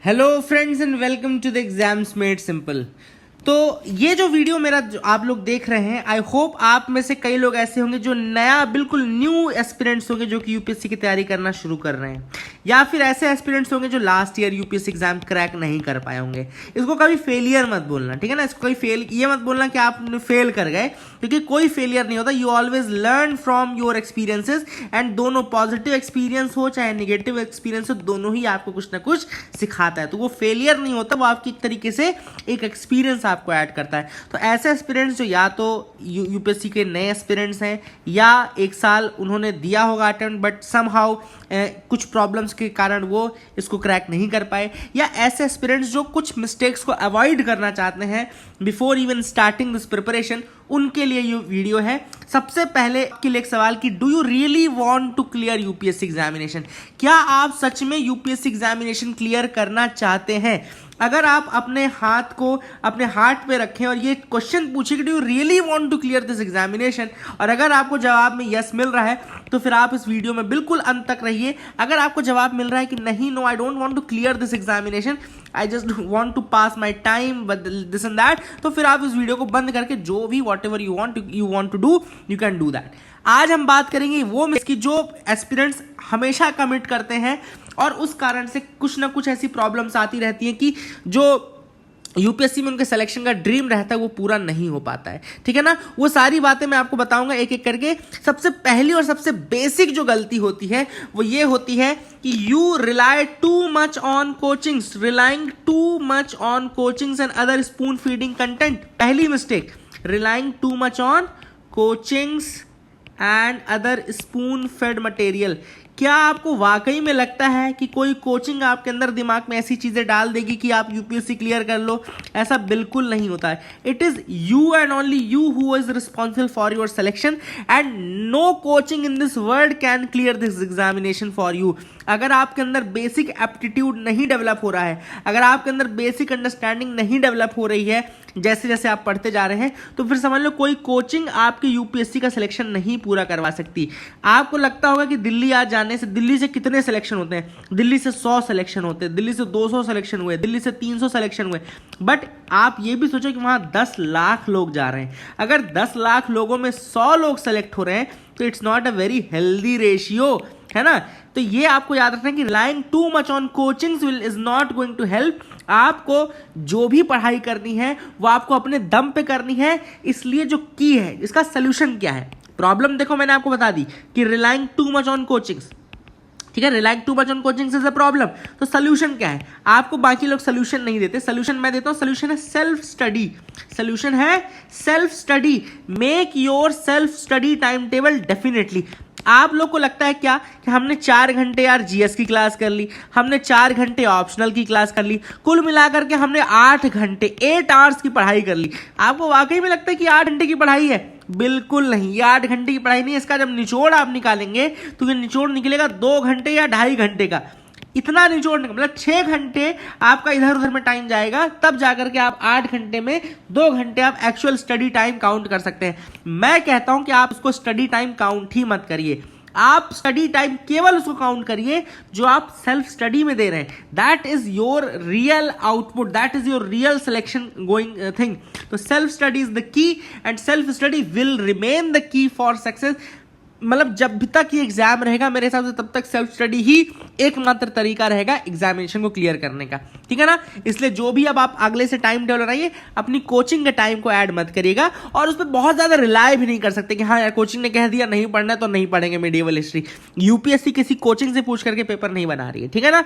Hello friends and welcome to the exams made simple. तो ये जो वीडियो मेरा जो आप लोग देख रहे हैं, आई होप आप में से कई लोग ऐसे होंगे जो नया बिल्कुल न्यू एस्पिरेंट्स होंगे जो कि यूपीएससी की तैयारी करना शुरू कर रहे हैं, या फिर ऐसे एस्पिरेंट्स होंगे जो last year UPSC exam crack नहीं कर पाए होंगे। इसको कभी फेलियर मत बोलना, ठीक है ना। इसको कभी ये मत बोलना कि आप फेल कर गए, क्योंकि कोई फेलियर नहीं होता। You always learn from your experiences, and दोनों पॉजिटिव एक्सपीरियंस हो चाहे नेगेटिव एक्सपीरियंस हो, दोनों ही आपको कुछ ना कुछ सिखाता है। तो वो फेलियर नहीं होता, वो आपकी एक तरीके से एक एक्सपीरियंस आपको ऐड करता है। तो ऐसे एस्पिरेंट्स जो या तो यूपीएससी के नए एस्पिरेंट्स हैं, या एक साल उन्होंने दिया होगा अटेम्प्ट बट समहाउ कुछ प्रॉब्लम्स के कारण वो इसको क्रैक नहीं कर पाए, या ऐसे एस्पिरेंट्स जो कुछ मिस्टेक्स को अवॉइड करना चाहते हैं before even starting this preparation, उनके लिए ये वीडियो है। सबसे पहले के लिए एक सवाल कि do you really want to clear UPSC examination? क्या आप सच में यूपीएससी एग्जामिनेशन क्लियर करना चाहते हैं? अगर आप अपने हाथ को अपने हार्ट पे रखें और ये क्वेश्चन पूछे कि do you really want to clear this examination, और अगर आपको जवाब में यस मिल रहा है तो फिर आप इस वीडियो में बिल्कुल अंत तक रहिए। अगर आपको जवाब मिल रहा है कि नहीं, no I don't want to clear this examination, I just want to pass my time this and that, तो फिर आप इस वीडियो को बंद करके जो भी whatever you want to do you can do that. आज हम बात करेंगे वो मिस की जो एस्पिरेंट्स हमेशा कमिट करते हैं, और उस कारण से कुछ ना कुछ ऐसी प्रॉब्लम्स आती रहती हैं कि जो यूपीएससी में उनके सिलेक्शन का ड्रीम रहता है वो पूरा नहीं हो पाता है, ठीक है ना। वो सारी बातें मैं आपको बताऊंगा एक एक करके। सबसे पहली और सबसे बेसिक जो गलती होती है वो ये होती है कि you rely too much on coachings, relying too much on coachings and other spoon feeding content. पहली mistake, relying too much on coachings and other spoon fed material. क्या आपको वाकई में लगता है कि कोई कोचिंग आपके अंदर दिमाग में ऐसी चीजें डाल देगी कि आप यूपीएससी क्लियर कर लो? ऐसा बिल्कुल नहीं होता है। It is you and only you who is responsible for your selection, and no coaching in this world can clear this examination for you. अगर आपके अंदर बेसिक एप्टीट्यूड नहीं डेवलप हो रहा है, अगर आपके अंदर बेसिक अंडरस्टैंडिंग नहीं डेवलप हो रही है जैसे जैसे आप पढ़ते जा रहे हैं, तो फिर समझ लो कोई कोचिंग आपके यूपीएससी का सिलेक्शन नहीं पूरा करवा सकती। आपको लगता होगा कि दिल्ली आज जाने से, दिल्ली से कितने सिलेक्शन होते हैं? दिल्ली से 100 सिलेक्शन होते हैं, दिल्ली से 200 सिलेक्शन हुए, दिल्ली से 300 सिलेक्शन हुए। बट आप ये भी सोचो कि वहां 10 लाख लोग जा रहे हैं। अगर 10 लाख लोगों में 100 लोग सेलेक्ट हो रहे हैं तो it's not a very healthy ratio, है ना। तो ये आपको याद रखना है कि relying too much on coachings is not going to help. आपको जो भी पढ़ाई करनी है वो आपको अपने दम पे करनी है। इसलिए जो की है, इसका सोल्यूशन क्या है? प्रॉब्लम देखो, मैंने आपको बता दी कि relying too much on coachings, ठीक है, relying too much on coachings is a problem. तो सोल्यूशन क्या है? आपको बाकी लोग सोल्यूशन नहीं देते, सोल्यूशन मैं देता हूं। सोल्यूशन है सेल्फ स्टडी। सोल्यूशन है self study. Make your self study time table definitely. आप लोग को लगता है क्या कि हमने 4 घंटे यार जीएस की क्लास कर ली, हमने 4 घंटे ऑप्शनल की क्लास कर ली, कुल मिलाकर के हमने 8 घंटे 8 आवर्स की पढ़ाई कर ली। आपको वाकई में लगता है कि 8 घंटे की पढ़ाई है? बिल्कुल नहीं, ये 8 घंटे की पढ़ाई नहीं है। इसका जब निचोड़ आप निकालेंगे तो ये निचोड़ निकलेगा 2 घंटे या 2.5 घंटे का। इतना निचोड़ निकल, मतलब 6 घंटे आपका इधर उधर में टाइम जाएगा, तब जाकर के आप 8 घंटे में 2 घंटे आप एक्चुअल स्टडी टाइम काउंट कर सकते हैं। मैं कहता हूं कि आप उसको स्टडी टाइम काउंट ही मत करिए। आप स्टडी टाइम केवल उसको काउंट करिए जो आप सेल्फ स्टडी में दे रहे हैं। That is your real output, that is your real selection going thing. तो self study is the key, and self study will remain the key for success. मतलब जब तक ये एग्जाम रहेगा मेरे हिसाब से, तब तक सेल्फ स्टडी ही एकमात्र तरीका रहेगा एग्जामिनेशन को क्लियर करने का, ठीक है ना। इसलिए जो भी अब आप अगले से टाइम टेबल बनाइए, अपनी कोचिंग के टाइम को ऐड मत करिएगा, और उस पर बहुत ज्यादा रिलाय भी नहीं कर सकते कि हाँ यार कोचिंग ने कह दिया नहीं पढ़ना है तो नहीं पढ़ेंगे मेडिवल हिस्ट्री। यूपीएससी किसी कोचिंग से पूछ करके पेपर नहीं बना रही है, ठीक है ना।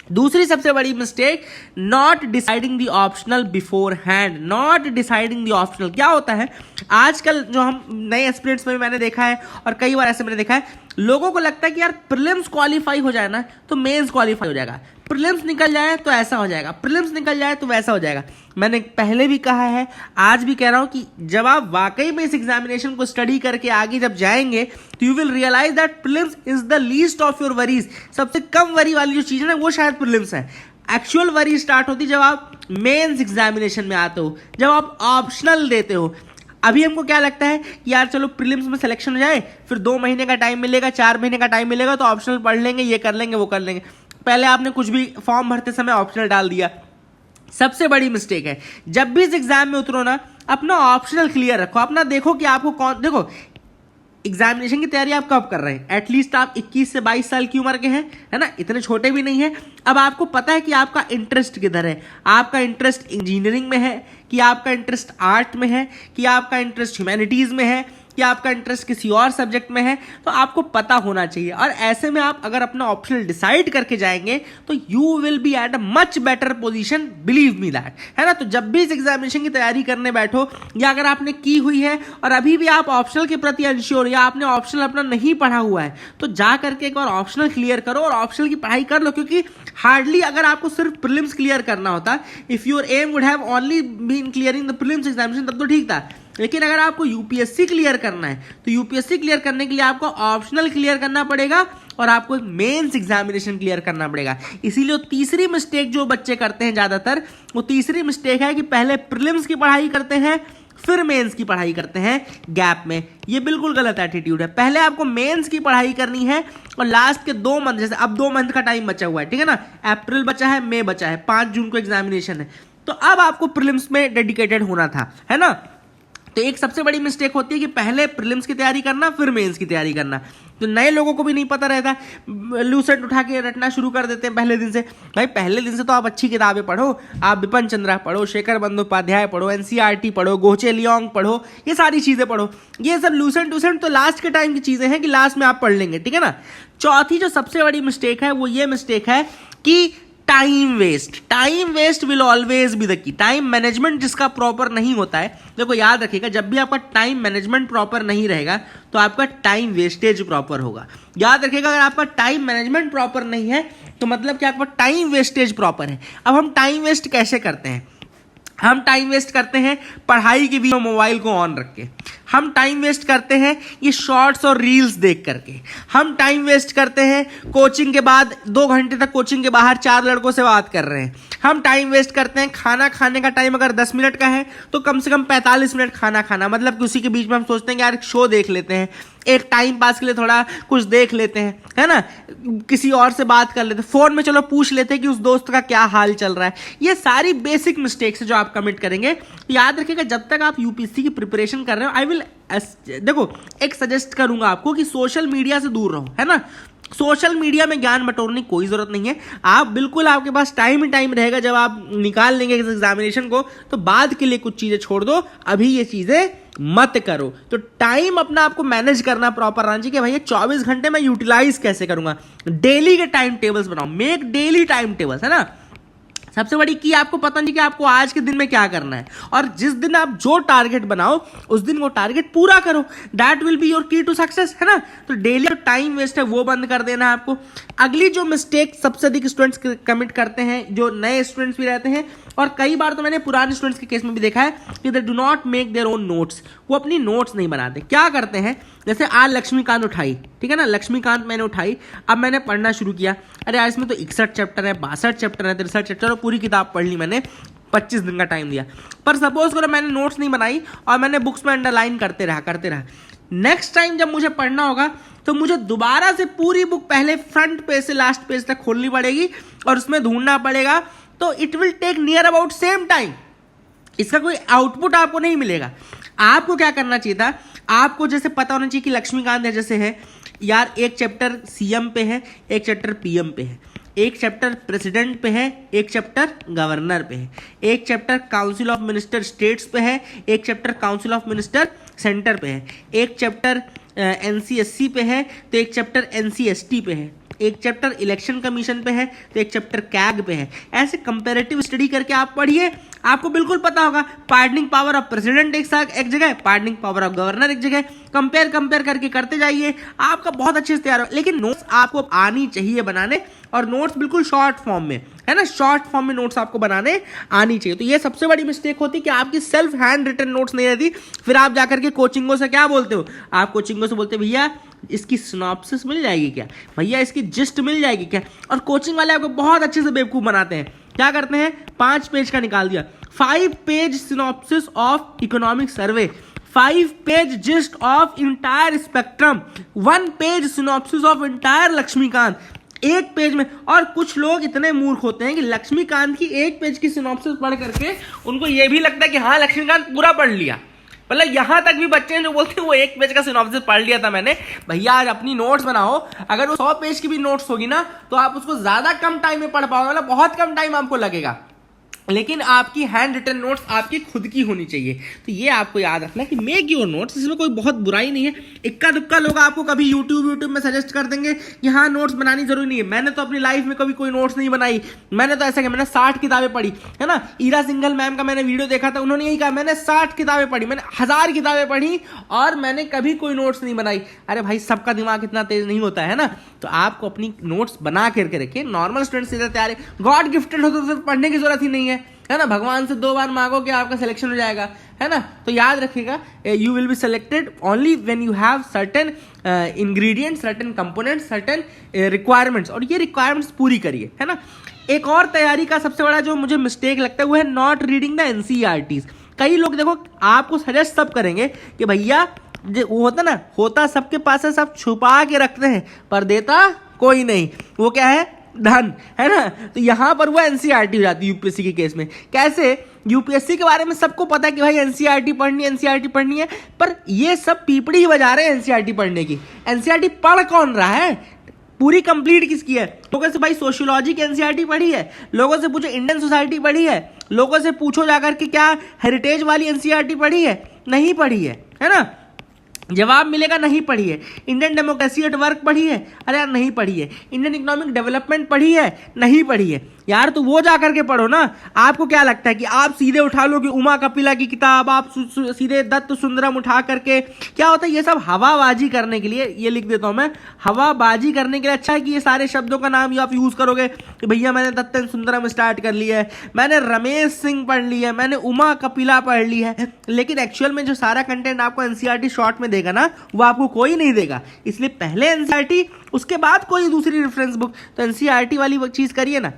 दूसरी सबसे बड़ी mistake, not deciding the optional before hand. Not deciding the optional क्या होता है? आजकल जो हम नए एस्पिरेंट्स में मैंने देखा है, और कई बार ऐसे मैंने देखा है, लोगों को लगता है कि यार प्रीलिम्स क्वालिफाई हो जाए ना तो मेंस क्वालिफाई हो जाएगा, प्रीलिम्स निकल जाए तो ऐसा हो जाएगा, प्रीलिम्स निकल जाए तो वैसा हो जाएगा। मैंने पहले भी कहा है, आज भी कह रहा हूं कि जब आप वाकई में इस एग्जामिनेशन को स्टडी करके आगे जब जाएंगे तो you will realize that prelims is the least of your worries. सबसे कम वरी वाली जो चीज है ना वो शायद प्रीलिम्स है। एक्चुअल वरी स्टार्ट होती जब आप मेंस एग्जामिनेशन में आते हो, जब आप ऑप्शनल देते हो। अभी हमको क्या लगता है कि यार चलो प्रीलिम्स में सिलेक्शन हो जाए, फिर 2 महीने का टाइम मिलेगा, 4 महीने का टाइम मिलेगा, तो ऑप्शनल पढ़ लेंगे, ये कर लेंगे वो कर लेंगे। पहले आपने कुछ भी फॉर्म भरते समय ऑप्शनल डाल दिया। सबसे बड़ी मिस्टेक है, जब भी इस एग्जाम में उतरो ना, अपना ऑप्शनल क्लियर रखो। अपना देखो कि आपको कौन, देखो एग्जामिनेशन की तैयारी आप कब कर रहे हैं, एटलीस्ट आप 21 से 22 साल की उम्र के हैं, है ना, इतने छोटे भी नहीं है। अब आपको पता है कि आपका इंटरेस्ट किधर है। आपका इंटरेस्ट इंजीनियरिंग में है, कि आपका इंटरेस्ट आर्ट में है, कि आपका इंटरेस्ट ह्यूमैनिटीज में है, कि आपका इंटरेस्ट किसी और सब्जेक्ट में है। तो आपको पता होना चाहिए, और ऐसे में आप अगर अपना ऑप्शनल डिसाइड करके जाएंगे तो you will be at a much better position, believe me that, है ना। तो जब भी इस एग्जामिनेशन की तैयारी करने बैठो, या अगर आपने की हुई है और अभी भी आप ऑप्शनल के प्रति अनश्योर, या आपने ऑप्शनल अपना नहीं पढ़ा हुआ है, तो जा करके एक बार ऑप्शनल क्लियर करो और ऑप्शनल की पढ़ाई कर लो। क्योंकि हार्डली अगर आपको सिर्फ प्रीलिम्स क्लियर करना होता, if your aim would have only been clearing the prelims examination, तब तो ठीक था। लेकिन अगर आपको यूपीएससी क्लियर करना है, तो यूपीएससी क्लियर करने के लिए आपको ऑप्शनल क्लियर करना पड़ेगा और आपको एक मेंस एग्जामिनेशन क्लियर करना पड़ेगा। इसीलिए तीसरी मिस्टेक जो बच्चे करते हैं ज्यादातर, वो तीसरी मिस्टेक है कि पहले प्रीलिम्स की पढ़ाई करते हैं फिर मेंस की पढ़ाई करते हैं गैप में। ये बिल्कुल गलत एटीट्यूड है। पहले आपको मेंस की पढ़ाई करनी है और लास्ट के 2 मंथ, जैसे अब 2 मंथ का टाइम बचा हुआ है, ठीक है ना, अप्रैल बचा है, मई बचा है, 5 जून को एग्जामिनेशन है, तो अब आपको प्रीलिम्स में डेडिकेटेड होना था, है ना। तो एक सबसे बड़ी मिस्टेक होती है कि पहले प्रीलिम्स की तैयारी करना फिर मेंस की तैयारी करना। तो नए लोगों को भी नहीं पता रहता, लूसेंट उठा के रटना शुरू कर देते हैं पहले दिन से। भाई पहले दिन से तो आप अच्छी किताबें पढ़ो, आप बिपिन चंद्रा पढ़ो, शेखर बंदोपाध्याय पढ़ो, एनसीईआरटी पढ़ो, गोचे लियोंग पढ़ो, ये सारी चीज़ें पढ़ो। ये सब लूसेंट तो लास्ट के टाइम की चीज़ें हैं कि लास्ट में आप पढ़ लेंगे, ठीक है ना। चौथी जो सबसे बड़ी मिस्टेक है वो ये मिस्टेक है कि time waste will always be the key. Time management जिसका प्रॉपर नहीं होता है, देखो याद रखिएगा, जब भी आपका टाइम मैनेजमेंट प्रॉपर नहीं रहेगा तो आपका टाइम वेस्टेज प्रॉपर होगा। याद रखिएगा, अगर आपका टाइम मैनेजमेंट प्रॉपर नहीं है तो मतलब कि आपका टाइम वेस्टेज प्रॉपर है। अब हम टाइम वेस्ट कैसे करते हैं? हम टाइम वेस्ट करते हैं पढ़ाई के बीच में मोबाइल को ऑन रख के, हम टाइम वेस्ट करते हैं ये शॉर्ट्स और रील्स देख करके, हम टाइम वेस्ट करते हैं कोचिंग के बाद 2 घंटे तक कोचिंग के बाहर 4 लड़कों से बात कर रहे हैं, हम टाइम वेस्ट करते हैं खाना खाने का टाइम अगर 10 मिनट का है तो कम से कम 45 मिनट खाना खाना, मतलब कि उसी के बीच में हम सोचते हैं कि यार एक शो देख लेते हैं, एक टाइम पास के लिए थोड़ा कुछ देख लेते हैं, है ना, किसी और से बात कर लेते हैं, फोन में चलो पूछ लेते हैं कि उस दोस्त का क्या हाल चल रहा है। ये सारी बेसिक मिस्टेक्स जो आप कमिट करेंगे। याद रखिएगा, जब तक आप यूपीएससी की प्रिपरेशन कर रहे हो, आई विल देखो एक सजेस्ट करूंगा आपको कि सोशल मीडिया से दूर रहो, है ना। सोशल मीडिया में ज्ञान बटोरने की कोई जरूरत नहीं है। आप बिल्कुल, आपके पास टाइम ही टाइम रहेगा, जब आप निकाल लेंगे इस एग्जामिनेशन को तो बाद के लिए कुछ चीजें छोड़ दो, अभी ये चीजें मत करो। तो टाइम अपना आपको मैनेज करना प्रॉपर रहना चाहिए कि भैया 24 घंटे में यूटिलाइज कैसे करूंगा। डेली के टाइम टेबल्स बनाओ, मेक डेली टाइम टेबल्स, है ना। सबसे बड़ी की आपको पता नहीं कि आपको आज के दिन में क्या करना है, और जिस दिन आप जो टारगेट बनाओ उस दिन वो टारगेट पूरा करो। दैट विल बी योर की टू सक्सेस, है ना। तो डेली टाइम वेस्ट है वो बंद कर देना है आपको। अगली जो मिस्टेक सबसे अधिक स्टूडेंट्स कमिट करते हैं, जो नए स्टूडेंट्स भी रहते हैं, और कई बार तो मैंने पुराने स्टूडेंट्स के केस में भी देखा है कि they do not make their own notes. वो अपनी नोट्स नहीं बनाते। क्या करते हैं, जैसे आज लक्ष्मीकांत उठाई, ठीक है ना, लक्ष्मीकांत मैंने उठाई, अब मैंने पढ़ना शुरू किया, अरे यार इसमें तो 61 चैप्टर है, 62 चैप्टर है, 63 चैप्टर, और पूरी किताब पढ़ ली मैंने, 25 दिन का टाइम दिया। पर सपोज करो मैंने नोट्स नहीं बनाई और मैंने बुक्स में अंडरलाइन करते रहा। नेक्स्ट टाइम जब मुझे पढ़ना होगा तो मुझे दोबारा से पूरी बुक पहले फ्रंट पेज से लास्ट पेज तक खोलनी पड़ेगी और उसमें ढूंढना पड़ेगा। तो it will take near about same time. इसका कोई आउटपुट आपको नहीं मिलेगा। आपको क्या करना चाहिए था, आपको जैसे पता होना चाहिए कि लक्ष्मीकांत जैसे है यार, एक चैप्टर सीएम पे है, एक चैप्टर पीएम पे है, एक चैप्टर प्रेसिडेंट पे है, एक चैप्टर गवर्नर पे है, एक chapter council of minister states पे है, एक chapter council of minister centre पे है, एक चैप्टर एनसीएससी पे है, तो एक चैप्टर एनसीएसटी पे है, एक चैप्टर इलेक्शन कमीशन पे है, तो एक चैप्टर कैग पे है। ऐसे कंपैरेटिव स्टडी करके आप पढ़िए, आपको बिल्कुल पता होगा। पार्डनिंग पावर ऑफ प्रेसिडेंट एक जगह, पार्डनिंग पावर ऑफ गवर्नर एक जगह, कंपेयर करके करते जाइए, आपका बहुत अच्छे से तैयार हो। लेकिन नोट्स आपको आनी चाहिए बनाने, और नोट्स बिल्कुल शॉर्ट फॉर्म में, है ना, शॉर्ट फॉर्म में नोट्स आपको बनाने आनी चाहिए। तो ये सबसे बड़ी मिस्टेक होती है कि आपकी सेल्फ हैंड रिटन नोट्स नहीं रहती। फिर आप जाकर के कोचिंगों से क्या बोलते हो, आप कोचिंगों से बोलते हो भैया इसकी सिनॉप्सिस मिल जाएगी क्या, भैया इसकी जिस्ट मिल जाएगी क्या। और कोचिंग वाले आपको बहुत अच्छे से बेवकूफ बनाते हैं। क्या करते हैं, 5 पेज का निकाल दिया, 5 page synopsis of economic survey, 5 page gist of entire spectrum, 1 page synopsis of entire Laxmikanth. एक पेज में। और कुछ लोग इतने मूर्ख होते हैं कि लक्ष्मीकांत की एक पेज की सिनॉप्सिस पढ़ करके उनको ये भी लगता है कि हाँ लक्ष्मीकांत पूरा पढ़ लिया। मतलब यहां तक भी बच्चे हैं जो बोलते हैं वो एक पेज का सिनॉप्सिस पढ़ लिया था मैंने। भैया आज अपनी नोट्स बनाओ, अगर वो 100 पेज की भी नोट्स होगी ना तो आप उसको ज्यादा कम टाइम में पढ़ पाओगे, मतलब बहुत कम टाइम आपको लगेगा, लेकिन आपकी हैंड रिटन नोट्स आपकी खुद की होनी चाहिए। तो ये आपको याद रखना है कि मेक योर नोट्स, इसमें कोई बहुत बुराई नहीं है। इक्का दुक्का लोग आपको कभी यूट्यूब में सजेस्ट कर देंगे कि हाँ नोट्स बनानी जरूरी नहीं है। मैंने तो अपनी लाइफ में कभी कोई नोट्स नहीं बनाई। मैंने तो ऐसा किया, मैंने 60 किताबें पढ़ी है ना। ईरा सिंघल मैम का मैंने वीडियो देखा था, उन्होंने यही कहा मैंने 60 किताबें पढ़ी, मैंने 1000 किताबें पढ़ी और मैंने कभी कोई नोट्स नहीं बनाई। अरे भाई सबका दिमाग इतना तेज नहीं होता है ना, तो आपको अपनी नोट्स बना करके रखिए। नॉर्मल स्टूडेंट सीधे तैयार है, गॉड गिफ्टेड हो तो पढ़ने की जरूरत ही नहीं है ना। भगवान से 2 बार मांगोगे आपका सिलेक्शन हो जाएगा, है ना। तो याद रखिएगा, you will be selected only when you have certain ingredients, certain components, certain requirements, और ये रिक्वायरमेंट्स पूरी करिए, है ना। एक और तैयारी का सबसे बड़ा जो मुझे मिस्टेक लगता है वो है नॉट रीडिंग द एनसीईआरटीज। कई लोग देखो आपको सजेस्ट सब करेंगे कि भैया वो होता ना, होता सबके पास है, सब छुपा के रखते हैं पर देता कोई नहीं, वो क्या है, धन, है ना। तो यहां पर वो एनसीईआरटी हो जाती है यूपीएससी के केस में। कैसे, यूपीएससी के बारे में सबको पता है कि भाई एनसीईआरटी पढ़नी है, पर ये सब पीपड़ी ही बजा रहे हैं एनसीईआरटी पढ़ने की। एनसीईआरटी पढ़ कौन रहा है, पूरी कंप्लीट किसकी है। लोगों से भाई सोशियोलॉजी की एनसीईआरटी पढ़ी है, लोगों से पूछो इंडियन सोसाइटी पढ़ी है, लोगों से पूछो जाकर के क्या हेरिटेज वाली एनसीईआरटी पढ़ी है, नहीं पढ़ी है ना। जवाब मिलेगा नहीं पढ़ी है। इंडियन डेमोक्रेसी एट वर्क पढ़ी है, अरे यार नहीं पढ़ी है। इंडियन इकोनॉमिक डेवलपमेंट पढ़ी है, नहीं पढ़ी है यार। तो वो जा करके पढ़ो ना। आपको क्या लगता है कि आप सीधे उठा लो कि उमा कपिला की किताब, आप सीधे दत्त सुंदरम उठा करके, क्या होता है ये सब हवाबाजी करने के लिए, ये लिख देता हूं मैं, हवाबाजी करने के लिए। अच्छा है कि ये सारे शब्दों का नाम आप यूज करोगे कि भैया मैंने दत्त सुंदरम स्टार्ट कर लिया है, मैंने रमेश सिंह पढ़ लिया है, मैंने उमा कपिला पढ़ ली है, लेकिन एक्चुअल में जो सारा कंटेंट आपको एनसीईआरटी शॉर्ट में देगा ना वो आपको कोई नहीं देगा। इसलिए पहले एनसीईआरटी, उसके बाद कोई दूसरी रेफरेंस बुक। तो एनसीईआरटी वाली वो चीज करिए ना,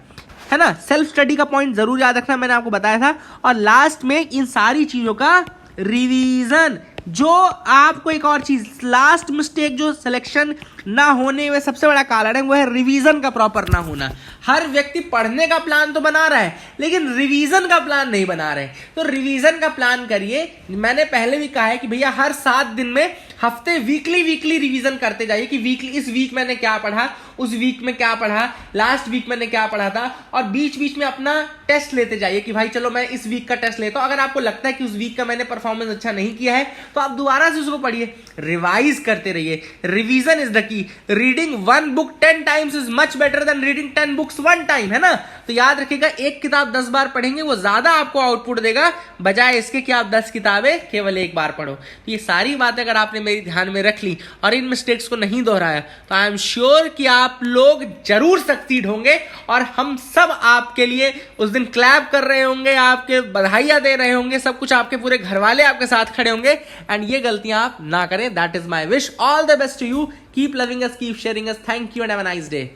है ना। सेल्फ स्टडी का पॉइंट जरूर याद रखना, मैंने आपको बताया था। और लास्ट में इन सारी चीजों का रिवीजन। जो आपको एक और चीज, लास्ट मिस्टेक जो सिलेक्शन ना होने में सबसे बड़ा कारण है वो है रिवीजन का प्रॉपर ना होना। हर व्यक्ति पढ़ने का प्लान तो बना रहा है लेकिन रिवीजन का प्लान नहीं बना रहे। तो रिवीजन का प्लान करिए। मैंने पहले भी कहा है कि भैया हर 7 दिन में हफ्ते वीकली रिवीजन करते जाइए कि वीकली इस वीक मैंने क्या पढ़ा, उस वीक में क्या पढ़ा, लास्ट वीक मैंने क्या पढ़ा था, और बीच बीच में अपना टेस्ट लेते जाइए कि भाई चलो मैं इस वीक का टेस्ट लेता हूं। अगर आपको लगता है कि उस वीक का मैंने परफॉर्मेंस अच्छा नहीं किया है तो आप दोबारा से उसको पढ़िए, रिवाइज करते रहिए। रिवीजन इज द की। Reading 1 book 10 times is much better than reading 10 books 1 time, है ना। तो याद रखिएगा, एक किताब 10 बार पढ़ेंगे वो ज्यादा आपको आउटपुट देगा बजाय इसके कि आप 10 किताबें केवल एक बार पढ़ो। तो ये सारी बातें अगर आपने मेरी ध्यान में रख ली और इन मिस्टेक्स को नहीं दोहराया तो आई एम श्योर कि आप लोग जरूर सक्सीड होंगे और हम सब आपके लिए उस दिन क्लैप कर रहे होंगे, आपके बधाइयां दे रहे होंगे, सब कुछ आपके पूरे घर वाले आपके साथ खड़े होंगे। एंड ये गलतियां आप ना करें। That is my wish. All the best to you. Keep loving us, keep sharing us. Thank you and have a nice day.